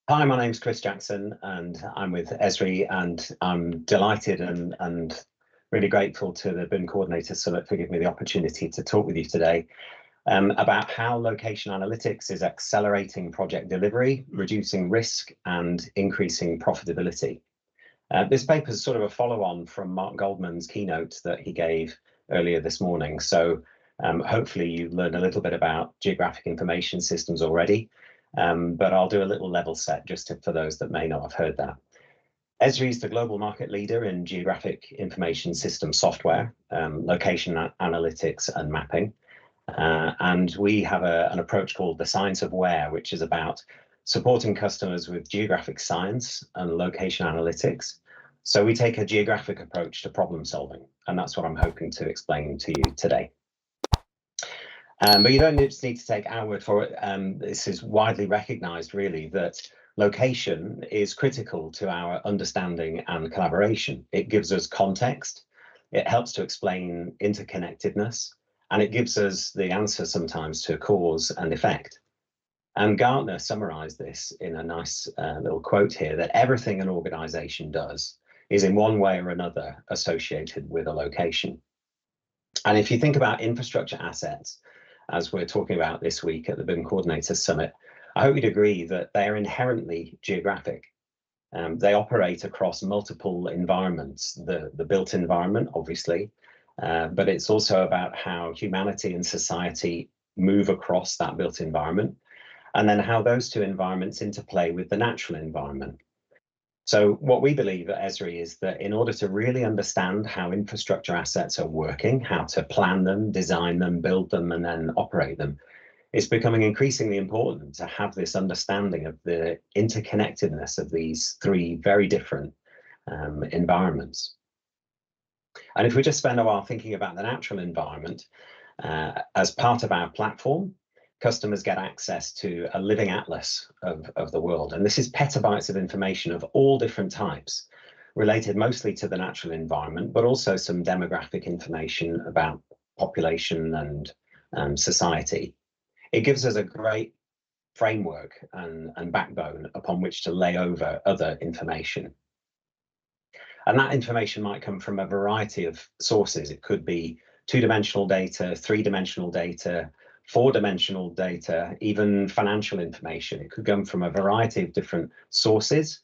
Hi, my name's Chris Jackson, and I'm with Esri, and I'm delighted and really grateful to the BIM Coordinator Summit for giving me the opportunity to talk with you today about how location analytics is accelerating project delivery, reducing risk, and increasing profitability. This paper is sort of a follow-on from Mark Goldman's keynote that he gave earlier this morning. So hopefully you learned a little bit about geographic information systems already. But I'll do a little level set for those that may not have heard that. Esri is the global market leader in geographic information system software, location analytics and mapping. And we have an approach called the science of where, which is about supporting customers with geographic science and location analytics. So we take a geographic approach to problem solving, and that's what I'm hoping to explain to you today. But you don't just need to take our word for it. This is widely recognized, really, that location is critical to our understanding and collaboration. It gives us context, it helps to explain interconnectedness, and it gives us the answer sometimes to cause and effect. And Gartner summarized this in a nice little quote here, that everything an organization does is in one way or another associated with a location. And if you think about infrastructure assets, as we're talking about this week at the BIM Coordinator Summit, I hope you'd agree that they're inherently geographic. They operate across multiple environments, the built environment, obviously, but it's also about how humanity and society move across that built environment, and then how those two environments interplay with the natural environment. So what we believe at Esri is that in order to really understand how infrastructure assets are working, how to plan them, design them, build them, and then operate them, it's becoming increasingly important to have this understanding of the interconnectedness of these three very different environments. And if we just spend a while thinking about the natural environment, as part of our platform, customers get access to a living atlas of the world. And this is petabytes of information of all different types, related mostly to the natural environment, but also some demographic information about population and society. It gives us a great framework and backbone upon which to lay over other information. And that information might come from a variety of sources. It could be two-dimensional data, three-dimensional data, four-dimensional data, even financial information. It could come from a variety of different sources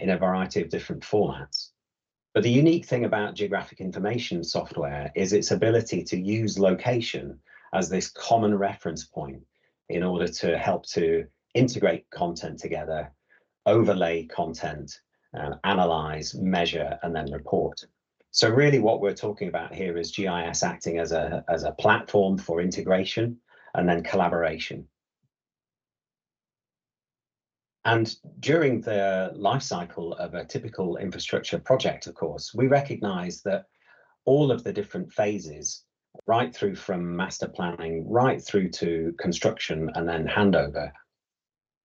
in a variety of different formats. But the unique thing about geographic information software is its ability to use location as this common reference point in order to help to integrate content together, overlay content, analyze, measure, and then report. So really what we're talking about here is GIS acting as a platform for integration and then collaboration. And during the life cycle of a typical infrastructure project, of course, we recognize that all of the different phases, right through from master planning, right through to construction and then handover,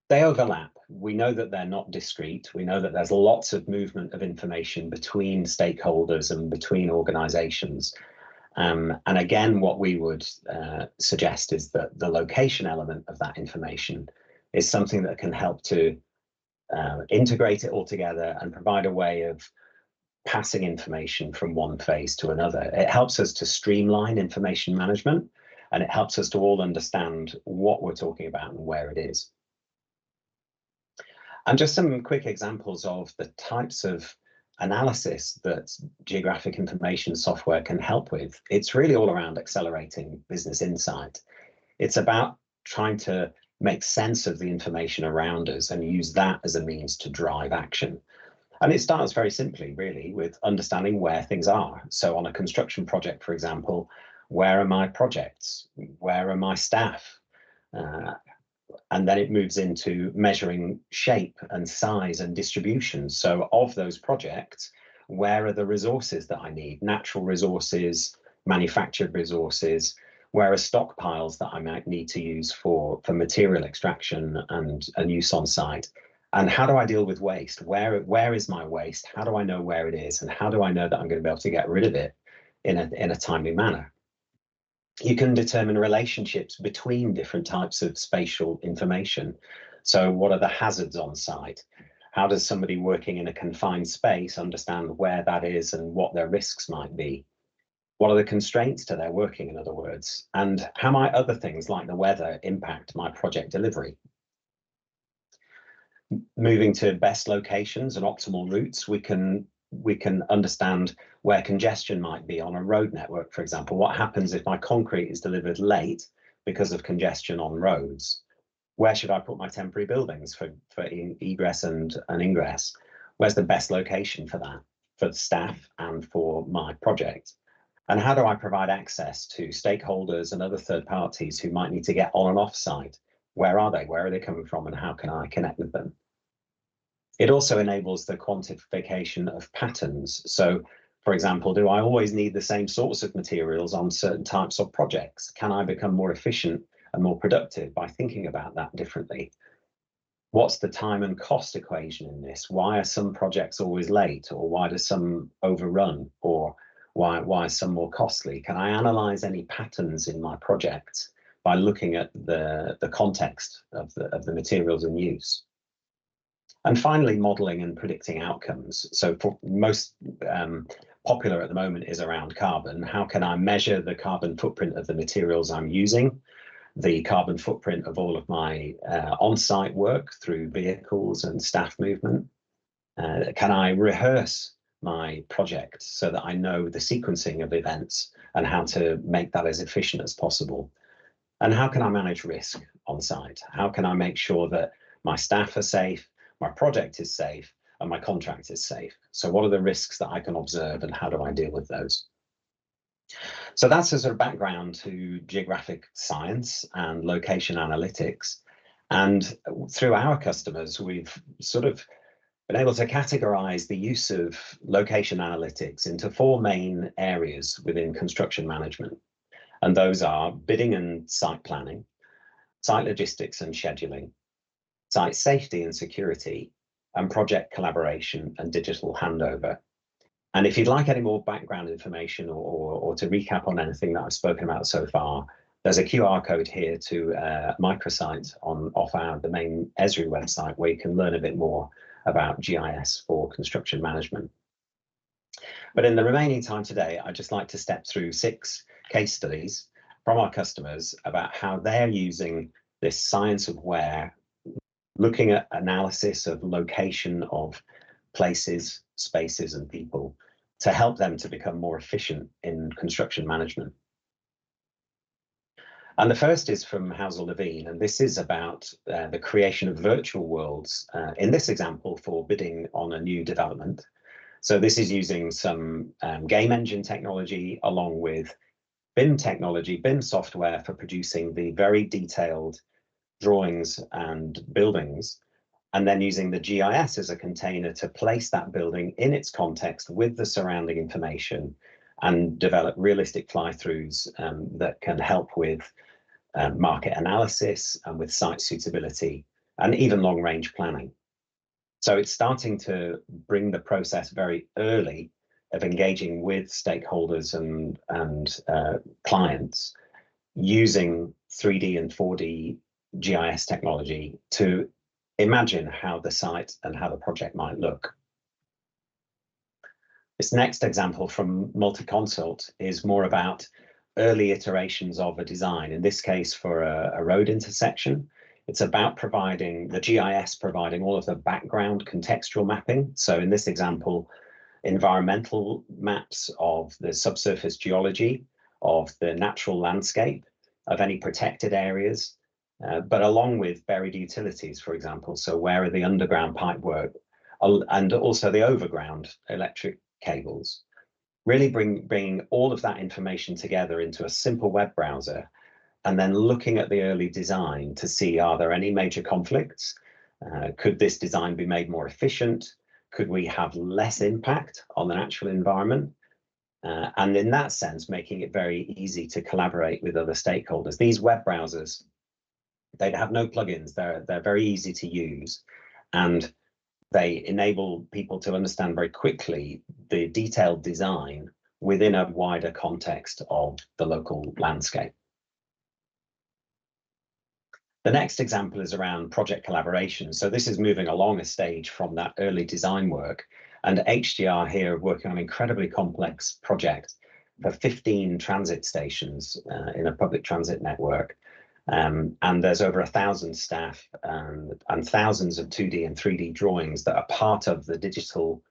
they overlap. We know that they're not discrete. We know that there's lots of movement of information between stakeholders and between organizations. And again, what we would suggest is that the location element of that information is something that can help to integrate it all together and provide a way of passing information from one phase to another. It helps us to streamline information management, and it helps us to all understand what we're talking about and where it is. And just some quick examples of the types of analysis that geographic information software can help with. It's really all around accelerating business insight. It's about trying to make sense of the information around us and use that as a means to drive action. And it starts very simply, really, with understanding where things are. So on a construction project, for example, where are my projects? Where are my staff? And then it moves into measuring shape and size and distribution. So of those projects, where are the resources that I need? Natural resources, manufactured resources, where are stockpiles that I might need to use for material extraction and use on site? And how do I deal with waste? Where is my waste? How do I know where it is? And how do I know that I'm going to be able to get rid of it in a timely manner? You can determine relationships between different types of spatial information. So what are the hazards on site? How does somebody working in a confined space understand where that is and what their risks might be? What are the constraints to their working, in other words? And how might other things like the weather impact my project delivery? Moving to best locations and optimal routes, we can understand where congestion might be on a road network, for example. What happens if my concrete is delivered late because of congestion on roads? Where should I put my temporary buildings for egress and ingress? Where's the best location for that, for the staff and for my project? And how do I provide access to stakeholders and other third parties who might need to get on and off site? Where are they? Where are they coming from? And how can I connect with them? It also enables the quantification of patterns. So, for example, do I always need the same sorts of materials on certain types of projects? Can I become more efficient and more productive by thinking about that differently? What's the time and cost equation in this? Why are some projects always late, or why do some overrun, or why are some more costly? Can I analyze any patterns in my projects by looking at the context of the materials in use? And finally, modeling and predicting outcomes. So for most popular at the moment is around carbon. How can I measure the carbon footprint of the materials I'm using, the carbon footprint of all of my on-site work through vehicles and staff movement? Can I rehearse my project so that I know the sequencing of events and how to make that as efficient as possible? And how can I manage risk on site? How can I make sure that my staff are safe, my project is safe, and my contract is safe? So what are the risks that I can observe, and how do I deal with those? So that's a sort of background to geographic science and location analytics. And through our customers, we've sort of been able to categorize the use of location analytics into 4 main areas within construction management. And those are bidding and site planning, site logistics and scheduling, site safety and security, and project collaboration and digital handover. And if you'd like any more background information or to recap on anything that I've spoken about so far, there's a QR code here to a microsite off the main Esri website, where you can learn a bit more about GIS for construction management. But in the remaining time today, I'd just like to step through 6 case studies from our customers about how they're using this science of where, looking at analysis of location of places, spaces, and people to help them to become more efficient in construction management. And the first is from Housel Levine, and this is about the creation of virtual worlds, in this example for bidding on a new development. So this is using some game engine technology along with BIM technology, BIM software, for producing the very detailed drawings and buildings, and then using the GIS as a container to place that building in its context with the surrounding information and develop realistic fly-throughs that can help with market analysis and with site suitability and even long-range planning. So it's starting to bring the process very early of engaging with stakeholders and clients using 3D and 4D GIS technology to imagine how the site and how the project might look. This next example from Multiconsult is more about early iterations of a design, in this case for a road intersection. It's about providing the GIS, providing all of the background contextual mapping. So in this example, environmental maps of the subsurface geology, of the natural landscape, of any protected areas, but along with buried utilities, for example. So where are the underground pipework and also the overground electric cables? Really bringing all of that information together into a simple web browser, and then looking at the early design to see, are there any major conflicts? Could this design be made more efficient? Could we have less impact on the natural environment? And in that sense, making it very easy to collaborate with other stakeholders. These web browsers, they have no plugins. They're very easy to use, and they enable people to understand very quickly the detailed design within a wider context of the local landscape. The next example is around project collaboration. So this is moving along a stage from that early design work, and HDR here are working on an incredibly complex project for 15 transit stations in a public transit network. And there's over 1,000 staff and thousands of 2D and 3D drawings that are part of the digital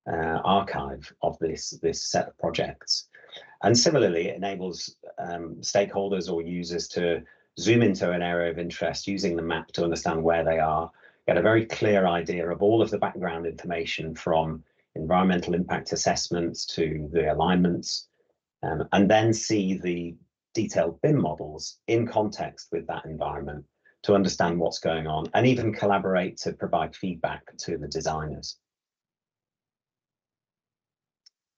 archive of this set of projects. And similarly, it enables stakeholders or users to zoom into an area of interest using the map to understand where they are, get a very clear idea of all of the background information from environmental impact assessments to the alignments, and then see the detailed BIM models in context with that environment to understand what's going on, and even collaborate to provide feedback to the designers.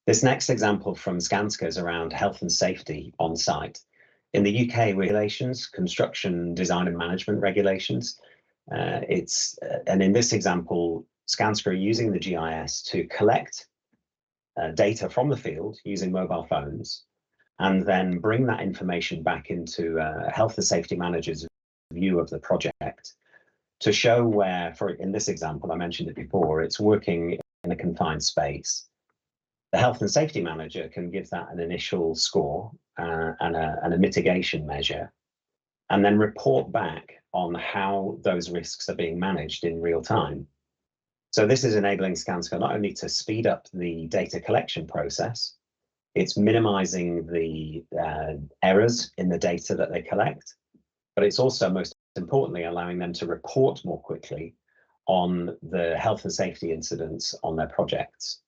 This next example from Skanska is around health and safety on site. In the UK regulations, construction design and management regulations, and in this example, Skanska are using the GIS to collect data from the field using mobile phones, and then bring that information back into a health and safety manager's view of the project to show where, in this example, I mentioned it before, it's working in a confined space. The health and safety manager can give that an initial score and a mitigation measure, and then report back on how those risks are being managed in real time. So this is enabling Skanska not only to speed up the data collection process, it's minimizing the errors in the data that they collect, but it's also, most importantly, allowing them to report more quickly on the health and safety incidents on their projects.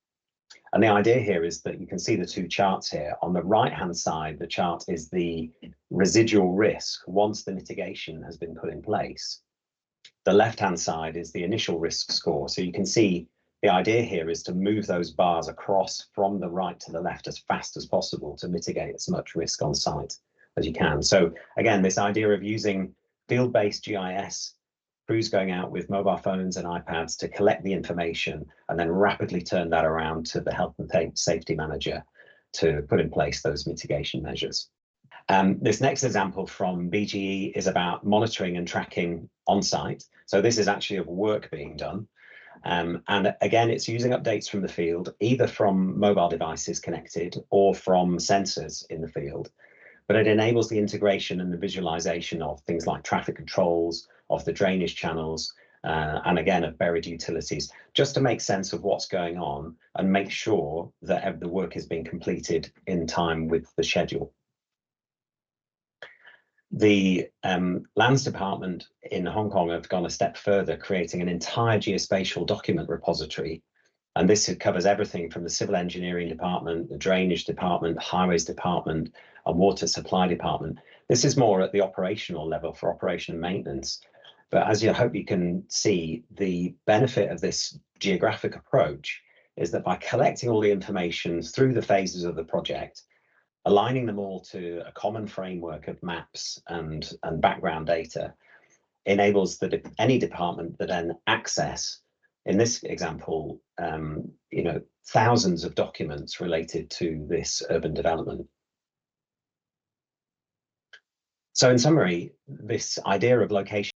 And the idea here is that you can see the two charts here. On the right-hand side, the chart is the residual risk once the mitigation has been put in place. The left-hand side is the initial risk score. So you can see the idea here is to move those bars across from the right to the left as fast as possible to mitigate as much risk on site as you can. So again, this idea of using field-based GIS, crews going out with mobile phones and iPads to collect the information and then rapidly turn that around to the health and safety manager to put in place those mitigation measures. This next example from BGE is about monitoring and tracking on site. So this is actually of work being done. And again, it's using updates from the field, either from mobile devices connected or from sensors in the field. But it enables the integration and the visualization of things like traffic controls, of the drainage channels, and again, of buried utilities, just to make sense of what's going on and make sure that the work is being completed in time with the schedule. The Lands Department in Hong Kong have gone a step further, creating an entire geospatial document repository. And this covers everything from the civil engineering department, the drainage department, highways department, and water supply department. This is more at the operational level for operation and maintenance. But as you hope you can see, the benefit of this geographic approach is that by collecting all the information through the phases of the project, aligning them all to a common framework of maps and background data, enables any department to then access, in this example, thousands of documents related to this urban development. So in summary, this idea of location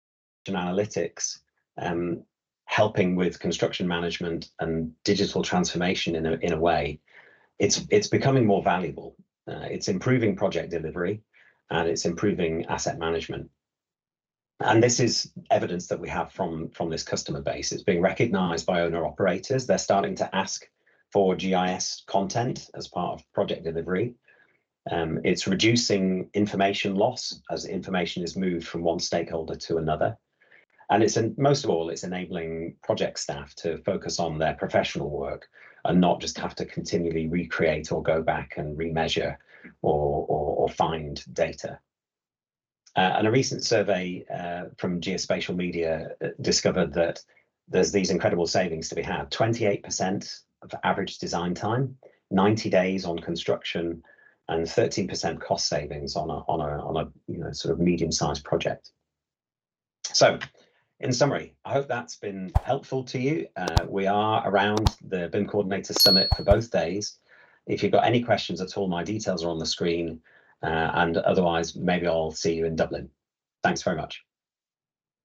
analytics, helping with construction management and digital transformation in a way, it's becoming more valuable. It's improving project delivery, and it's improving asset management. And this is evidence that we have from this customer base. It's being recognized by owner operators. They're starting to ask for GIS content as part of project delivery. It's reducing information loss as information is moved from one stakeholder to another. And most of all, it's enabling project staff to focus on their professional work and not just have to continually recreate or go back and remeasure or find data. And a recent survey from Geospatial Media discovered that there's these incredible savings to be had: 28% of average design time, 90 days on construction, and 13% cost savings on a sort of medium-sized project. So, in summary, I hope that's been helpful to you. We are around the BIM Coordinator Summit for both days. If you've got any questions at all, my details are on the screen. And otherwise, maybe I'll see you in Dublin. Thanks very much.